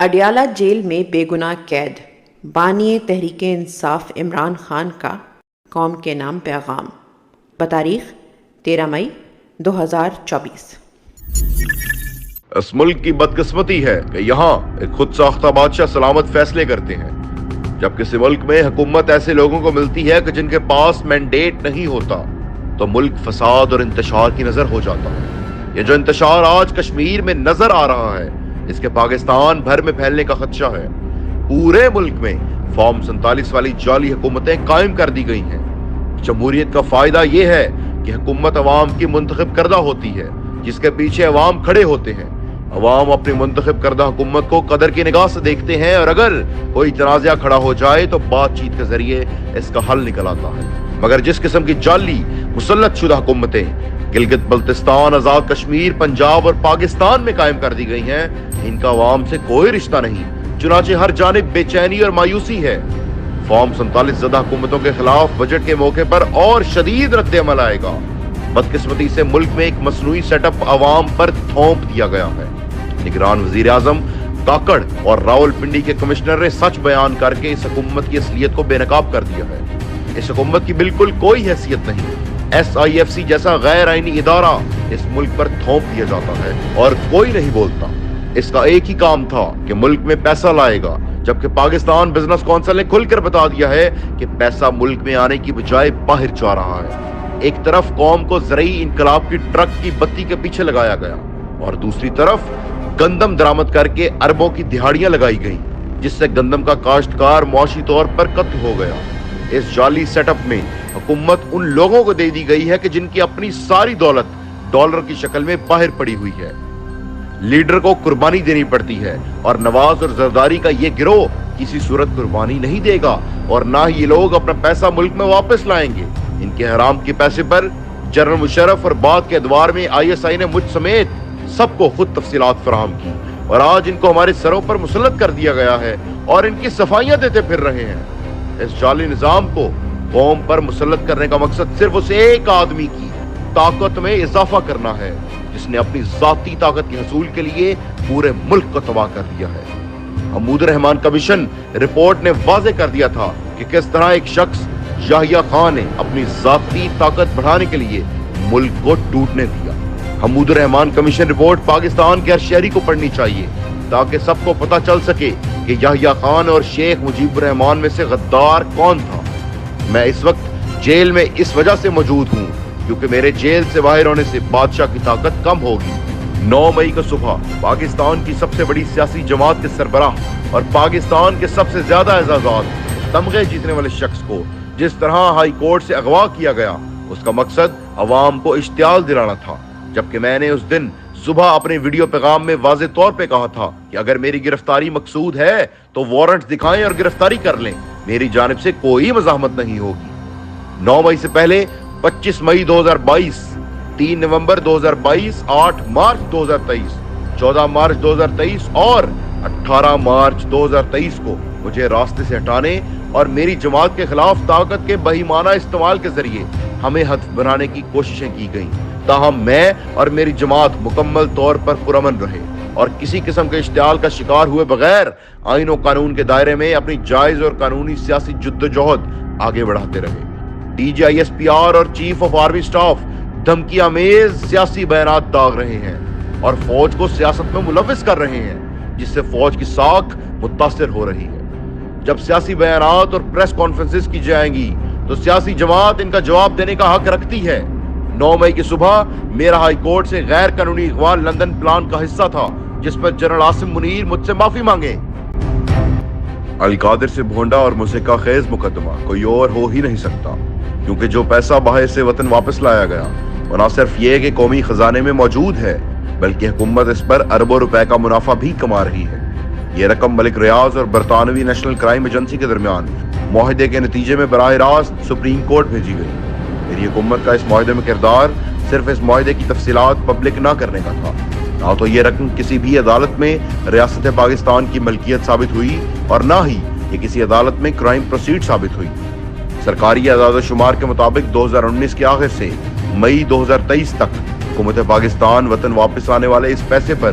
Adiala jail میں بے گناہ قید، بانی تحریک انصاف عمران خان کا قوم کے نام پیغام، بتاریخ 13 مئی 2024۔ اس ملک کی بدقسمتی ہے کہ یہاں ایک خود ساختہ بادشاہ سلامت فیصلے کرتے ہیں، جب کسی ملک میں حکومت ایسے لوگوں کو ملتی ہے کہ جن کے پاس مینڈیٹ نہیں ہوتا تو ملک فساد اور انتشار کی نظر ہو جاتا ہے۔ یہ جو انتشار آج کشمیر میں نظر آ رہا ہے، اس کے پاکستان بھر میں پھیلنے کا خدشہ ہے۔ پورے ملک میں فارم 47 والی جعلی حکومتیں قائم کر دی گئی ہیں۔ جمہوریت کا فائدہ یہ ہے کہ حکومت عوام کی منتخب کردہ ہوتی ہے، جس کے پیچھے عوام کھڑے ہوتے ہیں۔ عوام اپنی منتخب کردہ حکومت کو قدر کی نگاہ سے دیکھتے ہیں، اور اگر کوئی تنازعہ کھڑا ہو جائے تو بات چیت کے ذریعے اس کا حل نکل آتا ہے۔ مگر جس قسم کی جعلی مسلط شدہ حکومتیں گلگت بلتستان، آزاد کشمیر، پنجاب اور پاکستان میں قائم کر دی گئی ہیں، ان کا عوام سے کوئی رشتہ نہیں، چنانچہ ہر جانب بے چینی اور مایوسی ہے۔ فارم 47 زدہ حکومتوں کے خلاف بجٹ کے موقع پر اور شدید رد عمل آئے گا۔ بدقسمتی سے ملک میں ایک مصنوعی سیٹ اپ عوام پر تھوپ دیا گیا ہے۔ نگران وزیر اعظم کاکڑ اور راول پنڈی کے کمشنر نے سچ بیان کر کے اس حکومت کی اصلیت کو بے نقاب کر دیا ہے۔ اس حکومت کی بالکل کوئی حیثیت نہیں۔ SIFC جیسا غیر آئینی ادارہ اس ملک پر تھوپ دیا جاتا ہے اور کوئی نہیں بولتا۔ اس کا ایک ہی کام تھا کہ ملک میں پیسہ لائے گا، جبکہ پاکستان بزنس کونسل نے کھل کر بتا دیا ہے کہ پیسہ ملک میں آنے کی بجائے باہر جا رہا ہے۔ ایک طرف قوم کو زرعی انقلاب کی ٹرک کی بتی کے پیچھے لگایا گیا، اور دوسری طرف گندم درآمد کر کے اربوں کی دہاڑیاں لگائی گئیں، جس سے گندم کا کاشتکار معاشی طور پر قتل ہو گیا۔ اس جعلی سیٹ اپ میں حکومت ان لوگوں کو دے دی گئی ہے کہ جن کی اپنی ساری دولت ڈالر کی شکل میں باہر پڑی ہوئی ہے۔ لیڈر کو قربانی دینی پڑتی ہے، اور نواز اور زرداری کا یہ گروہ کسی صورت قربانی نہیں دے گا، اور نہ ہی یہ لوگ اپنا پیسہ ملک میں واپس لائیں گے۔ ان کے حرام کے پیسے پر جنرل مشرف اور بعد کے ادوار میں ISI نے مجھ سمیت سب کو خود تفصیلات فراہم کی، اور آج ان کو ہمارے سروں پر مسلط کر دیا گیا ہے اور ان کی صفائیاں دیتے پھر رہے ہیں۔ اس جعلی نظام کو قوم پر مسلط کرنے کا مقصد صرف اس ایک آدمی کی طاقت میں اضافہ کرنا ہے، جس نے اپنی ذاتی طاقت کے حصول کے لیے پورے ملک کو تباہ کر دیا ہے۔ حمود الرحمان کمیشن رپورٹ نے واضح کر دیا تھا کہ کس طرح ایک شخص یحییٰ خان نے اپنی ذاتی طاقت بڑھانے کے لیے ملک کو ٹوٹنے دیا۔ حمود الرحمان کمیشن رپورٹ پاکستان کے ہر شہری کو پڑھنی چاہیے، تاکہ سب کو پتہ چل سکے کہ یحییٰ خان اور شیخ مجیب الرحمان میں سے غدار کون تھا۔ میں اس وقت جیل میں اس وجہ سے موجود ہوں کیونکہ میرے جیل سے باہر ہونے سے بادشاہ کی طاقت کم ہوگی۔ 9 مئی کو صبح پاکستان کی سب سے بڑی سیاسی جماعت کے سربراہ اور پاکستان کے سب سے زیادہ اعزازات تمغے جیتنے والے شخص کو جس طرح ہائی کورٹ سے اغوا کیا گیا، اس کا مقصد عوام کو اشتعال دلانا تھا، جبکہ میں نے اس دن صبح اپنے ویڈیو پیغام میں واضح طور پہ کہا تھا کہ اگر میری گرفتاری مقصود ہے تو وارنٹ دکھائیں اور گرفتاری کر لیں، میری جانب سے کوئی مزاحمت نہیں ہوگی۔ 9 مئی سے پہلے 25 مئی 2022، 3 نومبر 2022، 8 مارچ 2023، 14 مارچ 2023 اور 18 مارچ 2023 کو مجھے راستے سے ہٹانے اور میری جماعت کے خلاف طاقت کے بہیمانہ استعمال کے ذریعے ہمیں ہدف بنانے کی کوششیں کی گئیں، تاہم میں اور میری جماعت مکمل طور پر پرامن رہے اور کسی قسم کے اشتعال کا شکار ہوئے بغیر آئین و قانون کے دائرے میں اپنی جائز اور قانونی سیاسی جدوجہد آگے بڑھاتے رہے۔ DGISPR اور چیف آف آرمی سٹاف دھمکی آمیز سیاسی بیانات داغ رہے ہیں اور فوج کو سیاست میں ملوث کر رہے ہیں، جس سے فوج کی ساکھ متاثر ہو رہی ہے۔ جب سیاسی بیانات اور پریس کانفرنسز کی جائیں گی تو سیاسی جماعت ان کا جواب دینے کا حق رکھتی ہے۔ 9 مئی کی صبح میرا ہائی کورٹ سے غیر قانونی اغوا لندن پلان کا حصہ تھا، جس پر جنرل عاصم منیر مجھ سے معافی مانگے۔ القادر سے بھونڈا اور موسیقہ خیز مقدمہ کوئی اور ہو ہی نہیں سکتا، کیونکہ جو پیسہ باہر سے وطن واپس لایا گیا وہ نہ صرف یہ کہ قومی خزانے میں موجود ہے، بلکہ حکومت اس پر اربوں روپے کا منافع بھی کما رہی ہے۔ یہ رقم ملک ریاض اور برطانوی نیشنل کرائم ایجنسی کے درمیان معاہدے کے نتیجے میں براہ راست سپریم کورٹ بھیجی گئی۔ میری حکومت کا اس معاہدے میں کردار صرف اس معاہدے کی تفصیلات پبلک نہ کرنے کا تھا، نہ تو یہ رقم کسی بھی عدالت میں ریاست پاکستان کی ملکیت ثابت ہوئی اور نہ ہی یہ کسی عدالت میں کرائم پروسیڈ ثابت ہوئی۔ سرکاری اعداد و شمار کے مطابق 2019 کے آخر سے مئی 2023 تک حکومت پاکستان وطن واپس آنے والے اس پیسے پر